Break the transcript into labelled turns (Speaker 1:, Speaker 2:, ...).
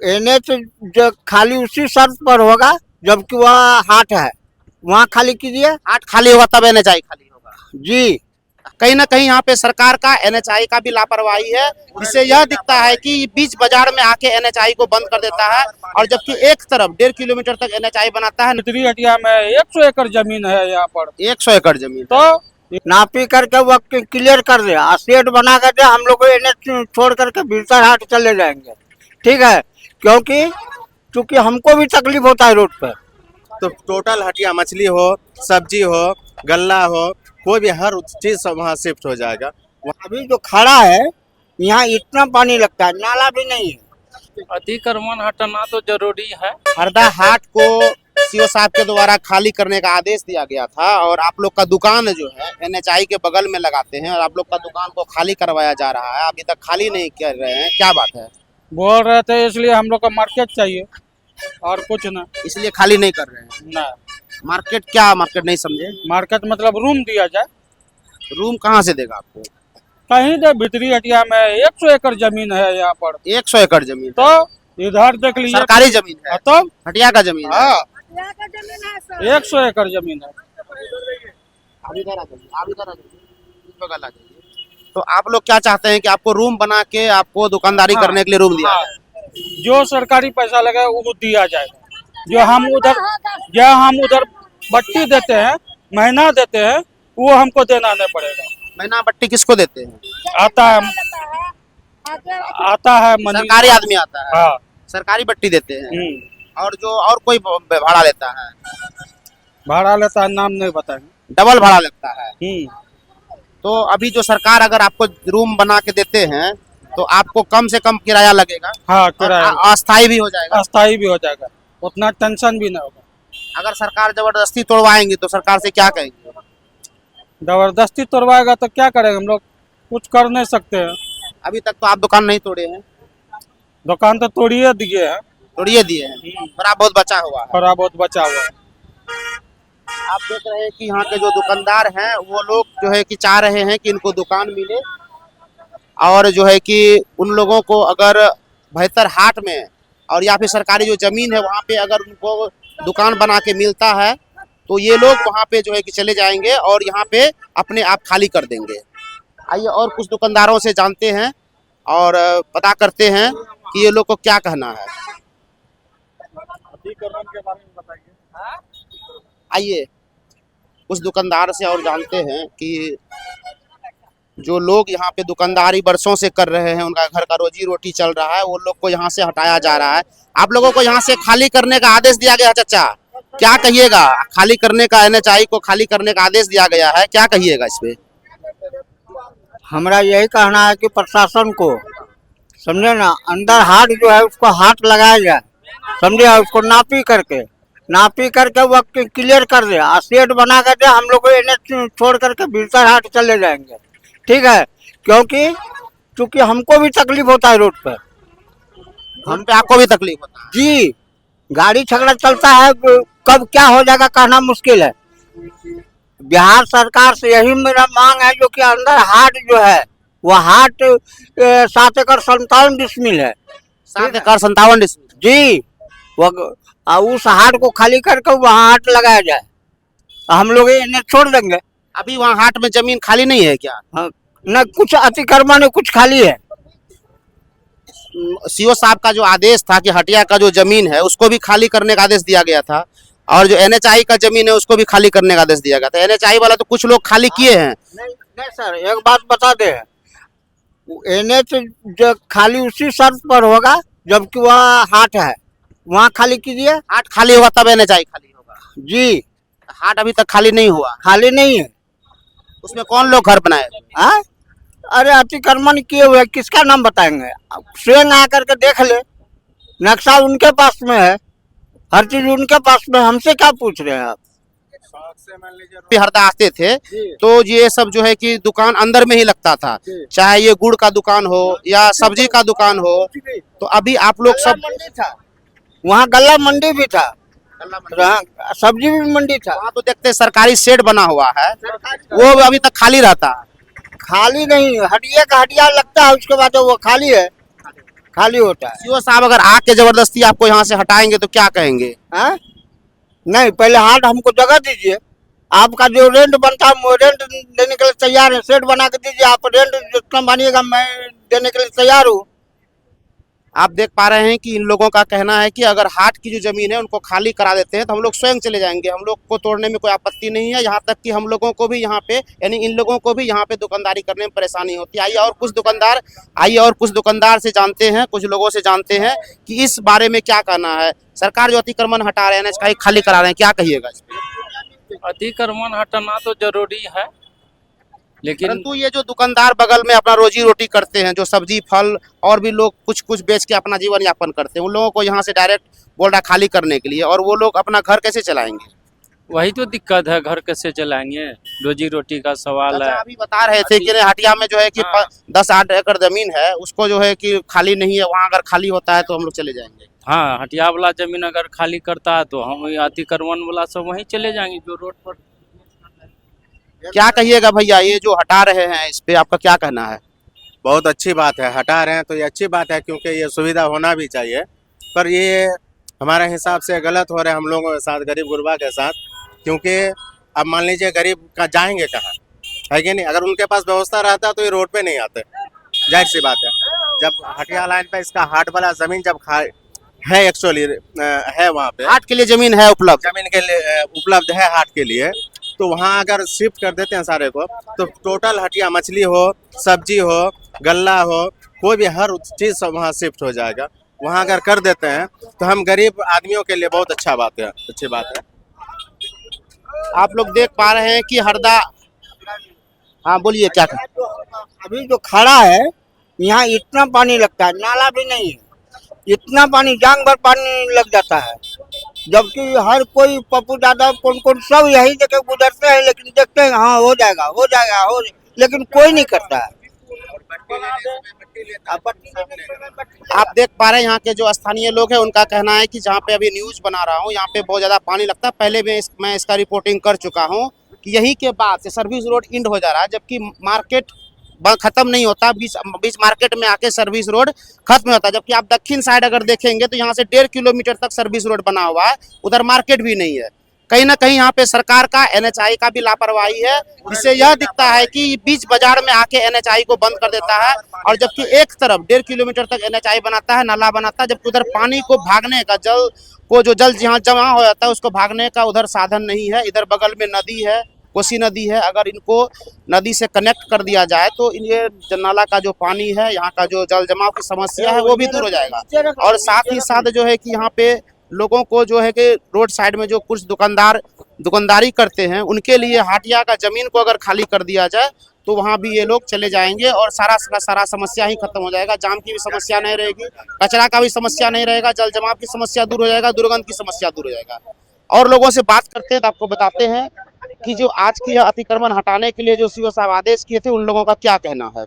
Speaker 1: NH जो खाली उसी शर्त पर होगा जबकि वह हाट है, वहाँ खाली कीजिए।
Speaker 2: हाट खाली होगा तब एनएचआई खाली होगा।
Speaker 1: जी
Speaker 2: कहीं ना कहीं यहाँ पे सरकार का एनएचआई का भी लापरवाही है, जिससे यह दिखता है कि बीच बाजार में आके एनएचआई को बंद कर देता है, और जबकि एक तरफ 1.5 किलोमीटर तक एनएचआई बनाता है।
Speaker 3: भितरी हटिया में 100 एकड़ जमीन है यहाँ पर।
Speaker 2: 100 एकड़ जमीन
Speaker 3: तो
Speaker 1: नापी करके वो क्लियर कर दे, शेड बना कर दे, हम लोग एनएच छोड़ करके भीतर हाट चले जाएंगे। ठीक है, क्योंकि चूंकि हमको भी तकलीफ होता है रोड पर।
Speaker 2: तो टोटल हटिया मछली हो, सब्जी हो, गल्ला हो, कोई भी हर चीज सब वहाँ शिफ्ट हो जाएगा।
Speaker 1: अभी जो खड़ा है यहाँ इतना पानी लगता है, नाला भी नहीं है।
Speaker 3: अतिक्रमण हटाना तो जरूरी है।
Speaker 2: हरदा हाट को सीओ साहब के द्वारा खाली करने का आदेश दिया गया था, और आप लोग का दुकान जो है एनएचआई के बगल में लगाते हैं, और आप लोग का दुकान को खाली करवाया जा रहा है, अभी तक खाली नहीं कर रहे हैं, क्या बात है?
Speaker 3: बोल रहे थे इसलिए हम लोग को मार्केट चाहिए और कुछ ना।
Speaker 2: इसलिए खाली नहीं कर रहे हैं।
Speaker 3: ना
Speaker 2: मार्केट क्या मार्केट नहीं समझे?
Speaker 3: मार्केट मतलब रूम दिया जाए।
Speaker 2: रूम कहाँ से देगा आपको?
Speaker 3: कहीं दे, भितरी हटिया में 100 एकड़ जमीन है यहाँ पर।
Speaker 2: 100 एकड़ जमीन
Speaker 3: तो इधर देख लीजिए,
Speaker 2: सरकारी जमीन है,
Speaker 3: तो
Speaker 2: हटिया का जमीन है।
Speaker 3: हाँ 100 एकड़ जमीन है।
Speaker 2: आप इधर आ जाइए, आप इधर आ जाइए, इस बगल आ जाइए। तो आप लोग क्या चाहते हैं कि आपको रूम बना के आपको दुकानदारी करने के लिए रूम दिया जाए?
Speaker 3: जो सरकारी पैसा लगे वो दिया जाएगा। जो हम उधर बट्टी देते हैं, महीना देते हैं, वो हमको देना नहीं पड़ेगा।
Speaker 2: महीना बट्टी किसको देते हैं?
Speaker 3: आता है मनी।
Speaker 2: सरकारी आदमी आता है,
Speaker 3: हाँ।
Speaker 2: सरकारी बट्टी देते हैं। और जो और कोई भाड़ा लेता है?
Speaker 3: भाड़ा लेता है, नाम नहीं बताएंगे।
Speaker 2: डबल भाड़ा लगता है। तो अभी जो सरकार अगर आपको रूम बना के देते हैं तो आपको कम से कम किराया लगेगा।
Speaker 3: हाँ, किराया
Speaker 2: अस्थायी भी हो जाएगा।
Speaker 3: अस्थायी भी हो जाएगा, उतना टेंशन भी ना होगा।
Speaker 2: अगर सरकार जबरदस्ती तोड़वाएंगी तो सरकार से क्या कहेंगे?
Speaker 3: जबरदस्ती तोड़वाएगा तो क्या करेंगे, हम लोग कुछ कर नहीं सकते हैं।
Speaker 2: अभी तक तो आप दुकान नहीं तोड़े हैं।
Speaker 3: दुकान तो तोड़िए दिए हैं,
Speaker 2: तोड़िए दिए हैं, थोड़ा बहुत बचा हुआ है।
Speaker 3: थोड़ा बहुत बचा हुआ है।
Speaker 2: आप देख रहे हैं कि यहाँ के जो दुकानदार हैं वो लोग जो है कि चाह रहे हैं कि इनको दुकान मिले, और जो है कि उन लोगों को अगर बेहतर हाट में और या फिर सरकारी जो जमीन है वहाँ पे अगर उनको दुकान बना के मिलता है तो ये लोग वहाँ पे जो है कि चले जाएंगे और यहाँ पे अपने आप खाली कर देंगे। आइए और कुछ दुकानदारों से जानते हैं और पता करते हैं कि ये लोग को क्या कहना है।
Speaker 3: अतिक्रमण के बारे में बताइए।
Speaker 2: आइए उस दुकानदार से और जानते हैं कि जो लोग यहाँ पे दुकानदारी बरसों से कर रहे हैं, उनका घर का रोजी रोटी चल रहा है, वो लोग को यहाँ से हटाया जा रहा है। आप लोगों को यहाँ से खाली करने का आदेश दिया गया है, चाचा क्या कहिएगा? खाली करने का, एनएचआई को खाली करने का आदेश दिया गया है, क्या कहिएगा इस पे?
Speaker 1: हमारा यही कहना है कि प्रशासन को समझे ना, अंदर हाट जो है उसको हाट लगाया जाए, समझे, उसको नापी करके वो क्लियर कर दे, शेड बना कर दे, हम लोग एनएच छोड़ करके भीतर हाट चले जाएंगे। ठीक है, क्योंकि चूंकि हमको भी तकलीफ होता है रोड पर।
Speaker 2: हम पे आपको भी तकलीफ होता है?
Speaker 1: जी, गाड़ी झगड़ा चलता है, कब क्या हो जाएगा कहना मुश्किल है। बिहार सरकार से यही मेरा मांग है जो कि अंदर हाट जो है वो हाट 7 एकड़ 57 डिसमिल है।
Speaker 2: 7 एकड़ 57 डिसमिल
Speaker 1: जी, वो उस हाट को खाली करके वहाँ हाट लगाया जाए, हम लोग इन्हें छोड़ देंगे।
Speaker 2: अभी वहाँ हाट में जमीन खाली नहीं है क्या?
Speaker 1: न कुछ अतिक्रमण है, कुछ खाली है।
Speaker 2: सीओ साहब का जो आदेश था कि हटिया का जो जमीन है उसको भी खाली करने का आदेश दिया गया था, और जो एनएचआई का जमीन है उसको भी खाली करने का आदेश दिया गया था। एनएचआई वाला तो कुछ लोग खाली किए हैं।
Speaker 1: नहीं सर, एक बात बता दे, एनएच जो खाली उसी शर्त पर होगा जबकि वह हाट है, वहाँ खाली कीजिए।
Speaker 2: हाट खाली होगा तब एनएचआई खाली होगा।
Speaker 1: जी,
Speaker 2: हाट अभी तक खाली नहीं हुआ।
Speaker 1: खाली नहीं है।
Speaker 2: उसमें कौन लोग घर बनाए?
Speaker 1: हाँ, अरे अतिक्रमण किए हुए, किसका नाम बताएंगे? स्वयं आकर के देख ले, नक्शा उनके पास में है, हर चीज उनके पास में, हमसे क्या पूछ रहे हैं आप?
Speaker 2: हरदा आते थे तो ये सब जो है कि दुकान अंदर में ही लगता था, चाहे ये गुड़ का दुकान हो या सब्जी का दुकान हो। तो अभी आप लोग सब,
Speaker 1: वहाँ गल्ला मंडी भी था, सब्जी भी मंडी था।
Speaker 2: वहाँ तो देखते सरकारी शेड बना हुआ है, वो अभी तक खाली रहता है।
Speaker 1: खाली नहीं, हटिया का हटिया लगता है, उसके बाद वो खाली है, खाली होता है।
Speaker 2: सीओ साहब अगर आके जबरदस्ती आपको यहाँ से हटाएंगे तो क्या कहेंगे?
Speaker 1: हाँ? नहीं, पहले हाट हमको जगह दीजिए। आपका जो रेंट बनता है वो रेंट देने के लिए तैयार है। सेट बना के दीजिए, आप रेंट जितना बनिएगा मैं देने के लिए तैयार हूँ।
Speaker 2: आप देख पा रहे हैं कि इन लोगों का कहना है कि अगर हाट की जो जमीन है उनको खाली करा देते हैं तो हम लोग स्वयं चले जाएंगे, हम लोग को तोड़ने में कोई आपत्ति नहीं है। यहाँ तक कि हम लोगों को भी यहाँ पे यानी इन लोगों को भी यहाँ पे दुकानदारी करने में परेशानी होती है। आइए और कुछ दुकानदार से जानते हैं, कुछ लोगों से जानते हैं कि इस बारे में क्या कहना है। सरकार जो अतिक्रमण हटा रहे हैं, NH खाली करा रहे हैं, क्या कहिएगा इस पे?
Speaker 4: अतिक्रमण हटाना तो जरूरी है, लेकिन
Speaker 2: परंतु ये जो दुकानदार बगल में अपना रोजी रोटी करते हैं, जो सब्जी फल और भी लोग कुछ कुछ बेच के अपना जीवन यापन करते हैं, उन लोगों को यहाँ से डायरेक्ट बोल रहा खाली करने के लिए, और वो लोग अपना घर कैसे चलाएंगे?
Speaker 4: वही तो दिक्कत है, घर कैसे चलाएंगे, रोजी रोटी का सवाल है।
Speaker 2: अभी बता रहे थे कि हटिया में जो है कि
Speaker 4: हाँ।
Speaker 2: 10-8 एकड़ जमीन है, उसको जो है कि खाली नहीं है, वहाँ अगर खाली होता है तो हम लोग चले जाएंगे।
Speaker 4: हाँ, हटिया वाला जमीन अगर खाली करता है तो हम अतिक्रमण वाला सब वहीं चले जाएंगे जो रोड पर।
Speaker 2: क्या कहिएगा भैया, ये जो हटा रहे हैं इस पे आपका क्या कहना है?
Speaker 5: बहुत अच्छी बात है, हटा रहे हैं तो ये अच्छी बात है, क्योंकि ये सुविधा होना भी चाहिए। पर ये हमारे हिसाब से गलत हो रहा है हम लोगों के साथ, गरीब गुरबा के साथ। क्योंकि अब मान लीजिए गरीब का जाएंगे कहाँ, है कि नहीं? अगर उनके पास व्यवस्था रहता तो ये रोड पे नहीं आते, जाहिर सी बात है। जब हटिया लाइन पे इसका हाट वाला जमीन जब है, एक्चुअली है वहाँ पे
Speaker 2: हाट के लिए जमीन है उपलब्ध,
Speaker 5: जमीन के लिए उपलब्ध है हाट के लिए, तो वहाँ अगर शिफ्ट कर देते हैं सारे को, तो टोटल हटिया मछली हो, सब्जी हो, गल्ला हो, कोई भी हर चीज सब वहाँ शिफ्ट हो जाएगा। वहाँ अगर कर देते हैं तो हम गरीब आदमियों के लिए बहुत अच्छा बात है, अच्छी बात है।
Speaker 2: आप लोग देख पा रहे हैं कि हरदा, हाँ बोलिए क्या
Speaker 1: अभी जो खड़ा है यहाँ इतना पानी लगता है, नाला भी नहीं है, इतना पानी जांग भर पानी लग जाता है। जबकि हर कोई पप्पू दादा कौन सब यही जगह गुजरते हैं, लेकिन देखते हैं हाँ हो जाएगा हो जाएगा हो, लेकिन कोई नहीं करता है।
Speaker 2: आप देख पा रहे हैं यहाँ के जो स्थानीय लोग हैं उनका कहना है कि जहाँ पे अभी न्यूज बना रहा हूँ यहाँ पे बहुत ज्यादा पानी लगता है। पहले भी मैं इसका रिपोर्टिंग कर चुका हूँ कि यही के बाद से सर्विस रोड इंड हो जा रहा है, जबकि मार्केट खत्म नहीं होता, बीच मार्केट में आके सर्विस रोड खत्म होता है। जबकि आप दक्षिण साइड अगर देखेंगे तो यहाँ से 1.5 किलोमीटर तक सर्विस रोड बना हुआ है, उधर मार्केट भी नहीं है। कहीं ना कहीं यहाँ पे सरकार का NHI का भी लापरवाही है, जिससे यह दिखता है कि बीच बाजार में आके NHI को बंद कर देता है, और जबकि एक तरफ 1.5 किलोमीटर तक NHI बनाता है, नाला बनाता है, जबकि उधर पानी को भागने का जल जहाँ जमा हो जाता है उसको भागने का उधर साधन नहीं है। इधर बगल में नदी है, कोसी नदी है, अगर इनको नदी से कनेक्ट कर दिया जाए तो ये नाला का जो पानी है, यहाँ का जो जल जमाव की समस्या है वो भी दूर हो जाएगा। और साथ ही साथ जो है कि यहाँ पे लोगों को जो है कि रोड साइड में जो कुछ दुकानदारी करते हैं उनके लिए हटिया का जमीन को अगर खाली कर दिया जाए तो वहाँ भी ये लोग चले जाएंगे और सारा समस्या ही खत्म हो जाएगा। जाम की भी समस्या नहीं रहेगी, कचरा का भी समस्या नहीं रहेगा, जल जमाव की समस्या दूर हो जाएगा, दुर्गंध की समस्या दूर हो जाएगा। और लोगों से बात करते हैं तो आपको बताते हैं कि जो आज की अतिक्रमण हटाने के लिए जो सीओ साहब आदेश किए थे उन लोगों का क्या कहना है।